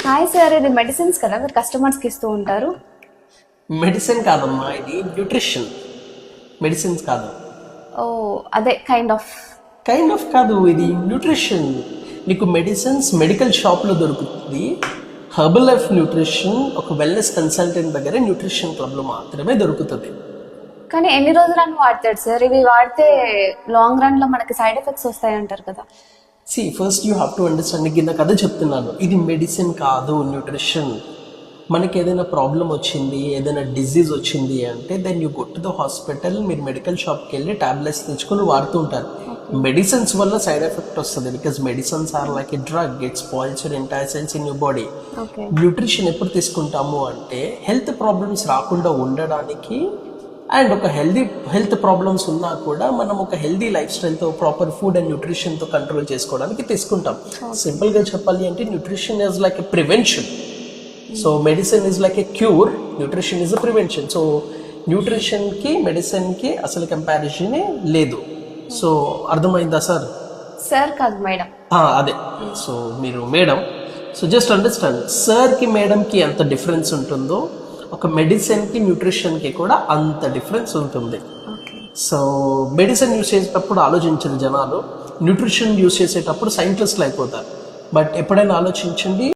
Hi sir, ఇది medicines కదా మీరు కస్టమర్స్కి ఇస్తూ ఉంటారు? మెడిసిన్ కాదమ్మా, ఇది న్యూట్రిషన్. మెడిసిన్స్ కాదు. ఓ అదే కైండ్ ఆఫ్. కాదు, ఇది న్యూట్రిషన్. నీకు మెడిసిన్స్ మెడికల్ షాప్లో దొరుకుతుంది. హెర్బల్ లైఫ్ న్యూట్రిషన్ ఒక వెల్నెస్ కన్సల్టెంట్ దగ్గర న్యూట్రిషన్ క్లబ్లో మాత్రమే దొరుకుతుంది. కానీ ఎన్ని రోజులని వాడతాడు సార్? ఇవి వాడితే లాంగ్ రన్ లో మనకి సైడ్ ఎఫెక్ట్స్ వస్తాయి అంటారు కదా. First you have to understand. నీకు ఇందాక అదే చెప్తున్నాను, ఇది మెడిసిన్ కాదు, న్యూట్రిషన్. మనకి ఏదైనా ప్రాబ్లం వచ్చింది, ఏదైనా డిజీజ్ వచ్చింది అంటే then you go to the hospital. మీరు మెడికల్ షాప్కి వెళ్ళి టాబ్లెట్స్ తెచ్చుకొని వాడుతూ ఉంటారు. మెడిసిన్స్ వల్ల సైడ్ ఎఫెక్ట్ వస్తుంది, because medicines are like a drug. It spoils your entire cells in your body. Nutrition ఎప్పుడు తీసుకుంటాము అంటే హెల్త్ ప్రాబ్లమ్స్ రాకుండా ఉండడానికి, అండ్ ఒక హెల్త్ ప్రాబ్లమ్స్ ఉన్నా కూడా మనం ఒక హెల్దీ లైఫ్ స్టైల్తో, ప్రాపర్ ఫుడ్ అండ్ న్యూట్రిషన్తో కంట్రోల్ చేసుకోవడానికి తీసుకుంటాం. సింపుల్గా చెప్పాలి అంటే nutrition is like a prevention. So medicine is like a cure, nutrition is a prevention. So న్యూట్రిషన్కి మెడిసిన్కి అసలు కంపారిజనే లేదు. సో అర్థమైందా సార్? సార్ కాదు మేడం. అదే. సో మీరు మేడం. సో జస్ట్ అండర్స్టాండ్, సార్కి మేడంకి ఎంత డిఫరెన్స్ ఉంటుందో ఒక మెడిసిన్కి న్యూట్రిషన్కి కూడా అంత డిఫరెన్స్ ఉంటుంది. సో మెడిసిన్ యూస్ చేసేటప్పుడు ఆలోచించరు జనాలు, న్యూట్రిషన్ యూస్ చేసేటప్పుడు సైంటిస్టులు అయిపోతారు. బట్ ఎప్పుడైనా ఆలోచించండి,